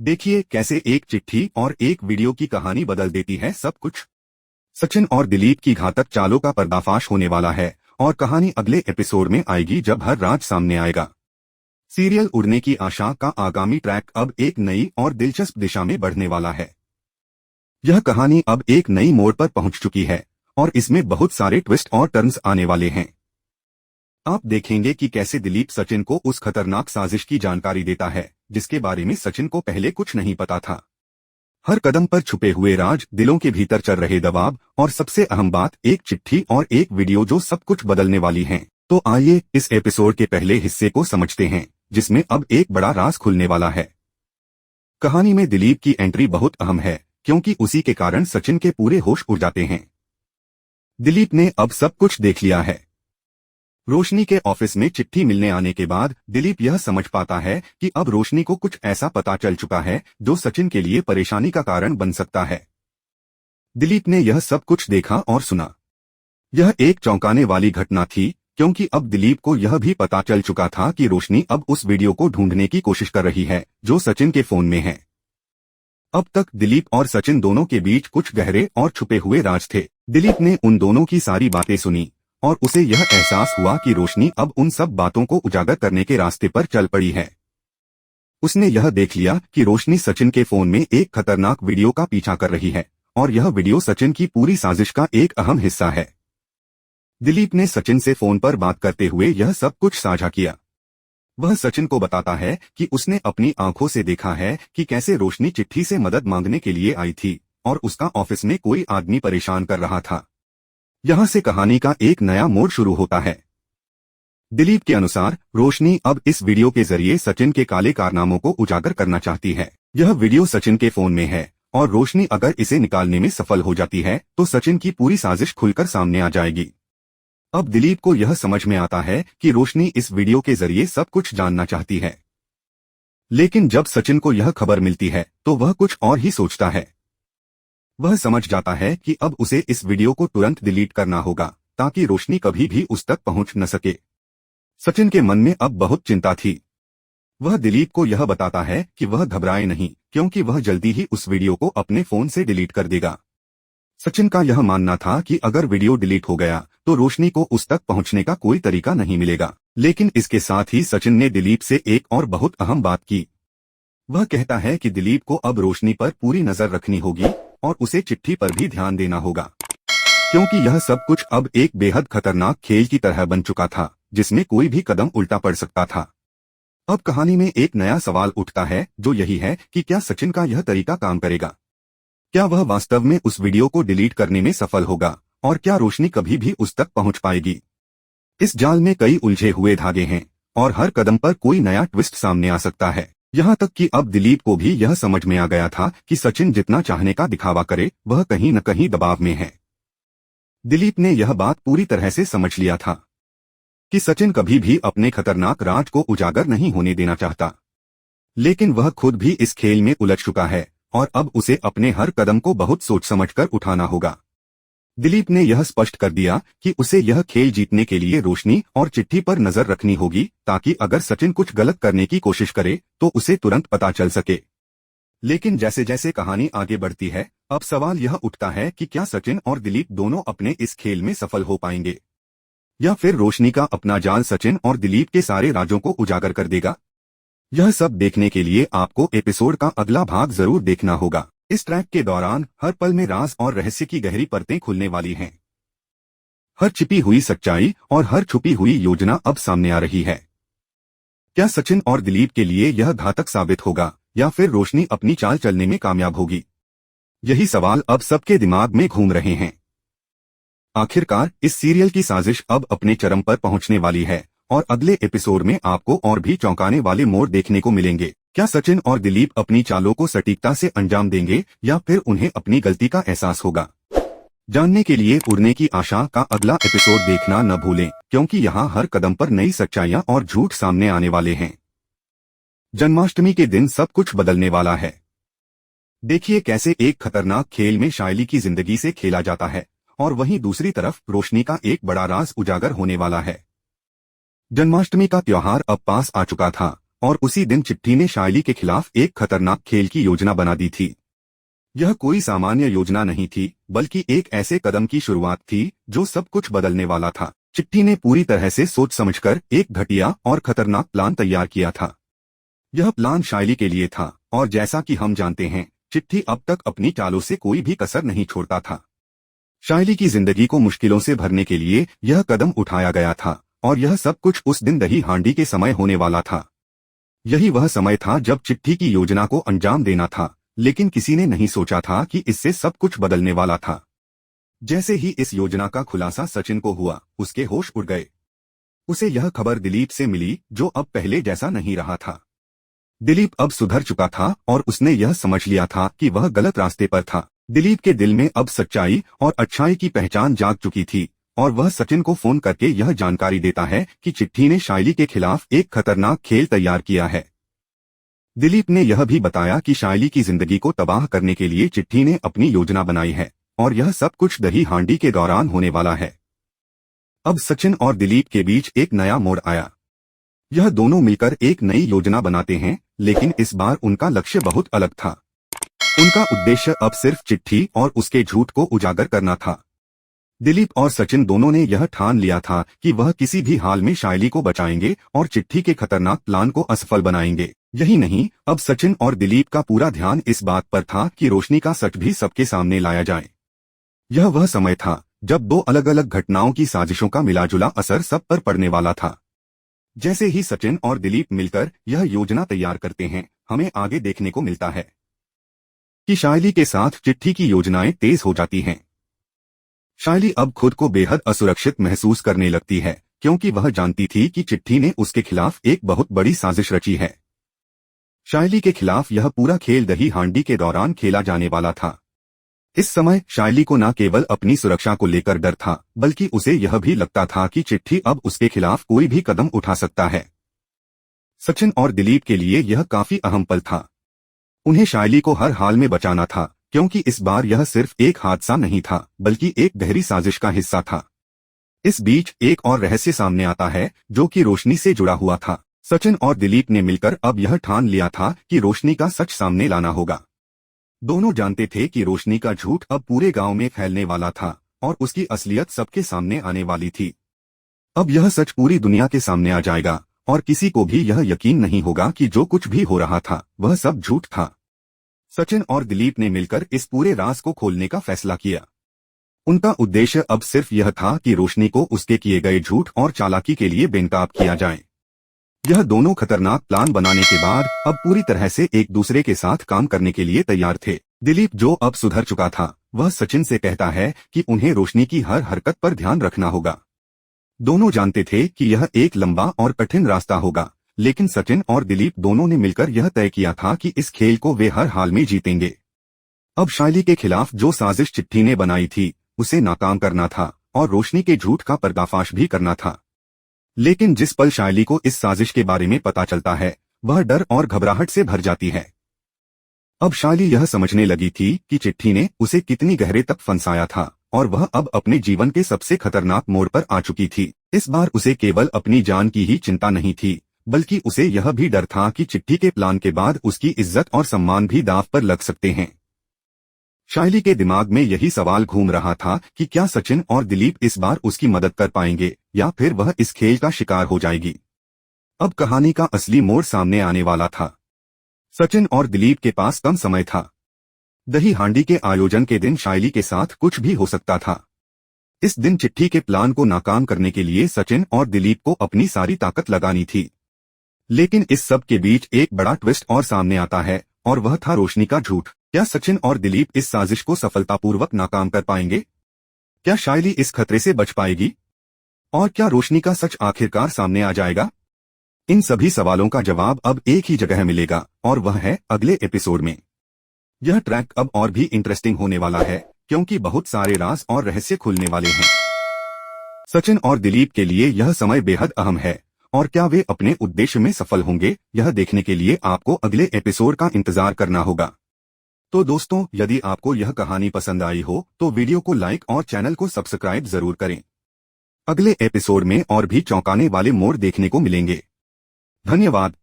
देखिए कैसे एक चिट्ठी और एक वीडियो की कहानी बदल देती है सब कुछ। सचिन और दिलीप की घातक चालों का पर्दाफाश होने वाला है और कहानी अगले एपिसोड में आएगी जब हर राज सामने आएगा। सीरियल उड़ने की आशा का आगामी ट्रैक अब एक नई और दिलचस्प दिशा में बढ़ने वाला है। यह कहानी अब एक नई मोड़ पर पहुंच चुकी है और इसमें बहुत सारे ट्विस्ट और टर्न्स आने वाले हैं। आप देखेंगे कि कैसे दिलीप सचिन को उस खतरनाक साजिश की जानकारी देता है जिसके बारे में सचिन को पहले कुछ नहीं पता था। हर कदम पर छुपे हुए राज, दिलों के भीतर चल रहे दबाव और सबसे अहम बात, एक चिट्ठी और एक वीडियो जो सब कुछ बदलने वाली हैं। तो आइए इस एपिसोड के पहले हिस्से को समझते हैं जिसमें अब एक बड़ा राज खुलने वाला है। कहानी में दिलीप की एंट्री बहुत अहम है क्योंकि उसी के कारण सचिन के पूरे होश उड़ जाते हैं। दिलीप ने अब सब कुछ देख लिया है। रोशनी के ऑफिस में चिट्ठी मिलने आने के बाद दिलीप यह समझ पाता है कि अब रोशनी को कुछ ऐसा पता चल चुका है जो सचिन के लिए परेशानी का कारण बन सकता है। दिलीप ने यह सब कुछ देखा और सुना। यह एक चौंकाने वाली घटना थी क्योंकि अब दिलीप को यह भी पता चल चुका था कि रोशनी अब उस वीडियो को ढूंढने की कोशिश कर रही है जो सचिन के फोन में है। अब तक दिलीप और सचिन दोनों के बीच कुछ गहरे और छुपे हुए राज थे। दिलीप ने उन दोनों की सारी बातें सुनी और उसे यह एहसास हुआ कि रोशनी अब उन सब बातों को उजागर करने के रास्ते पर चल पड़ी है। उसने यह देख लिया कि रोशनी सचिन के फोन में एक खतरनाक वीडियो का पीछा कर रही है और यह वीडियो सचिन की पूरी साजिश का एक अहम हिस्सा है। दिलीप ने सचिन से फोन पर बात करते हुए यह सब कुछ साझा किया। वह सचिन को बताता है कि उसने अपनी आंखों से देखा है कि कैसे रोशनी चिट्ठी से मदद मांगने के लिए आई थी और उसका ऑफिस में कोई आदमी परेशान कर रहा था। यहां से कहानी का एक नया मोड़ शुरू होता है। दिलीप के अनुसार रोशनी अब इस वीडियो के जरिए सचिन के काले कारनामों को उजागर करना चाहती है। यह वीडियो सचिन के फोन में है और रोशनी अगर इसे निकालने में सफल हो जाती है तो सचिन की पूरी साजिश खुलकर सामने आ जाएगी। अब दिलीप को यह समझ में आता है कि रोशनी इस वीडियो के जरिए सब कुछ जानना चाहती है। लेकिन जब सचिन को यह खबर मिलती है तो वह कुछ और ही सोचता है। वह समझ जाता है कि अब उसे इस वीडियो को तुरंत डिलीट करना होगा ताकि रोशनी कभी भी उस तक पहुंच न सके। सचिन के मन में अब बहुत चिंता थी। वह दिलीप को यह बताता है कि वह घबराए नहीं क्योंकि वह जल्दी ही उस वीडियो को अपने फोन से डिलीट कर देगा। सचिन का यह मानना था कि अगर वीडियो डिलीट हो गया तो रोशनी को उस तक पहुंचने का कोई तरीका नहीं मिलेगा। लेकिन इसके साथ ही सचिन ने दिलीप से एक और बहुत अहम बात की। वह कहता है कि दिलीप को अब रोशनी पर पूरी नजर रखनी होगी और उसे चिट्ठी पर भी ध्यान देना होगा क्योंकि यह सब कुछ अब एक बेहद खतरनाक खेल की तरह बन चुका था जिसमें कोई भी कदम उल्टा पड़ सकता था। अब कहानी में एक नया सवाल उठता है जो यही है कि क्या सचिन का यह तरीका काम करेगा? क्या वह वास्तव में उस वीडियो को डिलीट करने में सफल होगा और क्या रोशनी कभी भी उस तक पहुंच पाएगी? इस जाल में कई उलझे हुए धागे हैं और हर कदम पर कोई नया ट्विस्ट सामने आ सकता है। यहाँ तक कि अब दिलीप को भी यह समझ में आ गया था कि सचिन जितना चाहने का दिखावा करे वह कहीं न कहीं दबाव में है। दिलीप ने यह बात पूरी तरह से समझ लिया था कि सचिन कभी भी अपने खतरनाक राज को उजागर नहीं होने देना चाहता। लेकिन वह खुद भी इस खेल में उलझ चुका है और अब उसे अपने हर कदम को बहुत सोच समझकर उठाना होगा। दिलीप ने यह स्पष्ट कर दिया कि उसे यह खेल जीतने के लिए रोशनी और चिट्ठी पर नजर रखनी होगी ताकि अगर सचिन कुछ गलत करने की कोशिश करे तो उसे तुरंत पता चल सके। लेकिन जैसे जैसे कहानी आगे बढ़ती है अब सवाल यह उठता है कि क्या सचिन और दिलीप दोनों अपने इस खेल में सफल हो पाएंगे या फिर रोशनी का अपना जाल सचिन और दिलीप के सारे राजों को उजागर कर देगा? यह सब देखने के लिए आपको एपिसोड का अगला भाग जरूर देखना होगा। इस ट्रैक के दौरान हर पल में राज और रहस्य की गहरी परतें खुलने वाली हैं। हर छिपी हुई सच्चाई और हर छुपी हुई योजना अब सामने आ रही है। क्या सचिन और दिलीप के लिए यह घातक साबित होगा या फिर रोशनी अपनी चाल चलने में कामयाब होगी? यही सवाल अब सबके दिमाग में घूम रहे हैं। आखिरकार इस सीरियल की साजिश अब अपने चरम पर पहुंचने वाली है और अगले एपिसोड में आपको और भी चौंकाने वाले मोड़ देखने को मिलेंगे। क्या सचिन और दिलीप अपनी चालों को सटीकता से अंजाम देंगे या फिर उन्हें अपनी गलती का एहसास होगा? जानने के लिए उड़ने की आशा का अगला एपिसोड देखना न भूलें क्योंकि यहाँ हर कदम पर नई सच्चाइयाँ और झूठ सामने आने वाले हैं। जन्माष्टमी के दिन सब कुछ बदलने वाला है। देखिए कैसे एक खतरनाक खेल में शायली की जिंदगी से खेला जाता है और वहीं दूसरी तरफ रोशनी का एक बड़ा राज उजागर होने वाला है। जन्माष्टमी का त्योहार अब पास आ चुका था और उसी दिन चिट्ठी ने शायली के खिलाफ एक खतरनाक खेल की योजना बना दी थी। यह कोई सामान्य योजना नहीं थी, बल्कि एक ऐसे कदम की शुरुआत थी जो सब कुछ बदलने वाला था। चिट्ठी ने पूरी तरह से सोच समझकर एक घटिया और खतरनाक प्लान तैयार किया था। यह प्लान शायली के लिए था, और जैसा कि हम जानते हैं, चिट्ठी अब तक अपनी चालों से कोई भी कसर नहीं छोड़ता था। शायली की जिंदगी को मुश्किलों से भरने के लिए यह कदम उठाया गया था, और यह सब कुछ उस दिन दही हांडी के समय होने वाला था। यही वह समय था जब चिट्ठी की योजना को अंजाम देना था, लेकिन किसी ने नहीं सोचा था कि इससे सब कुछ बदलने वाला था। जैसे ही इस योजना का खुलासा सचिन को हुआ, उसके होश उड़ गए। उसे यह खबर दिलीप से मिली, जो अब पहले जैसा नहीं रहा था। दिलीप अब सुधर चुका था और उसने यह समझ लिया था कि वह गलत रास्ते पर था। दिलीप के दिल में अब सच्चाई और अच्छाई की पहचान जाग चुकी थी, और वह सचिन को फोन करके यह जानकारी देता है कि चिट्ठी ने शायली के खिलाफ एक खतरनाक खेल तैयार किया है। दिलीप ने यह भी बताया कि शायली की जिंदगी को तबाह करने के लिए चिट्ठी ने अपनी योजना बनाई है, और यह सब कुछ दही हांडी के दौरान होने वाला है। अब सचिन और दिलीप के बीच एक नया मोड़ आया। यह दोनों मिलकर एक नई योजना बनाते हैं, लेकिन इस बार उनका लक्ष्य बहुत अलग था। उनका उद्देश्य अब सिर्फ चिट्ठी और उसके झूठ को उजागर करना था। दिलीप और सचिन दोनों ने यह ठान लिया था कि वह किसी भी हाल में शायली को बचाएंगे और चिट्ठी के खतरनाक प्लान को असफल बनाएंगे। यही नहीं, अब सचिन और दिलीप का पूरा ध्यान इस बात पर था कि रोशनी का सच भी सबके सामने लाया जाए। यह वह समय था जब दो अलग अलग घटनाओं की साजिशों का मिलाजुला असर सब पर पड़ने वाला था। जैसे ही सचिन और दिलीप मिलकर यह योजना तैयार करते हैं, हमें आगे देखने को मिलता है कि शायली के साथ चिट्ठी की योजनाएं तेज हो जाती हैं। शायली अब खुद को बेहद असुरक्षित महसूस करने लगती है, क्योंकि वह जानती थी कि चिट्ठी ने उसके खिलाफ एक बहुत बड़ी साजिश रची है। शायली के खिलाफ यह पूरा खेल दही हांडी के दौरान खेला जाने वाला था। इस समय शायली को न केवल अपनी सुरक्षा को लेकर डर था, बल्कि उसे यह भी लगता था कि चिट्ठी अब उसके खिलाफ कोई भी कदम उठा सकता है। सचिन और दिलीप के लिए यह काफी अहम पल था। उन्हें शायली को हर हाल में बचाना था, क्योंकि इस बार यह सिर्फ एक हादसा नहीं था, बल्कि एक गहरी साजिश का हिस्सा था। इस बीच एक और रहस्य सामने आता है, जो कि रोशनी से जुड़ा हुआ था। सचिन और दिलीप ने मिलकर अब यह ठान लिया था कि रोशनी का सच सामने लाना होगा। दोनों जानते थे कि रोशनी का झूठ अब पूरे गांव में फैलने वाला था, और उसकी असलियत सबके सामने आने वाली थी। अब यह सच पूरी दुनिया के सामने आ जाएगा, और किसी को भी यह यकीन नहीं होगा कि जो कुछ भी हो रहा था वह सब झूठ था। सचिन और दिलीप ने मिलकर इस पूरे राज को खोलने का फैसला किया। उनका उद्देश्य अब सिर्फ यह था कि रोशनी को उसके किए गए झूठ और चालाकी के लिए बेनकाब किया जाए। यह दोनों खतरनाक प्लान बनाने के बाद अब पूरी तरह से एक दूसरे के साथ काम करने के लिए तैयार थे। दिलीप, जो अब सुधर चुका था, वह सचिन से कहता है कि उन्हें रोशनी की हर हरकत पर ध्यान रखना होगा। दोनों जानते थे कि यह एक लंबा और कठिन रास्ता होगा, लेकिन सचिन और दिलीप दोनों ने मिलकर यह तय किया था कि इस खेल को वे हर हाल में जीतेंगे। अब शायली के खिलाफ जो साजिश चिट्ठी ने बनाई थी, उसे नाकाम करना था, और रोशनी के झूठ का पर्दाफाश भी करना था। लेकिन जिस पल शायली को इस साजिश के बारे में पता चलता है, वह डर और घबराहट से भर जाती है। अब शायली यह समझने लगी थी कि चिट्ठी ने उसे कितनी गहरे तक फंसाया था, और वह अब अपने जीवन के सबसे खतरनाक मोड़ पर आ चुकी थी। इस बार उसे केवल अपनी जान की ही चिंता नहीं थी, बल्कि उसे यह भी डर था कि चिट्ठी के प्लान के बाद उसकी इज्जत और सम्मान भी दांव पर लग सकते हैं। शायली के दिमाग में यही सवाल घूम रहा था कि क्या सचिन और दिलीप इस बार उसकी मदद कर पाएंगे, या फिर वह इस खेल का शिकार हो जाएगी। अब कहानी का असली मोड़ सामने आने वाला था। सचिन और दिलीप के पास कम समय था। दही हांडी के आयोजन के दिन शायली के साथ कुछ भी हो सकता था। इस दिन चिट्ठी के प्लान को नाकाम करने के लिए सचिन और दिलीप को अपनी सारी ताकत लगानी थी। लेकिन इस सब के बीच एक बड़ा ट्विस्ट और सामने आता है, और वह था रोशनी का झूठ। क्या सचिन और दिलीप इस साजिश को सफलतापूर्वक नाकाम कर पाएंगे? क्या शायली इस खतरे से बच पाएगी? और क्या रोशनी का सच आखिरकार सामने आ जाएगा? इन सभी सवालों का जवाब अब एक ही जगह मिलेगा, और वह है अगले एपिसोड में। यह ट्रैक अब और भी इंटरेस्टिंग होने वाला है, क्योंकि बहुत सारे राज और रहस्य खुलने वाले हैं। सचिन और दिलीप के लिए यह समय बेहद अहम है, और क्या वे अपने उद्देश्य में सफल होंगे, यह देखने के लिए आपको अगले एपिसोड का इंतजार करना होगा। तो दोस्तों, यदि आपको यह कहानी पसंद आई हो तो वीडियो को लाइक और चैनल को सब्सक्राइब जरूर करें। अगले एपिसोड में और भी चौंकाने वाले मोड़ देखने को मिलेंगे। धन्यवाद।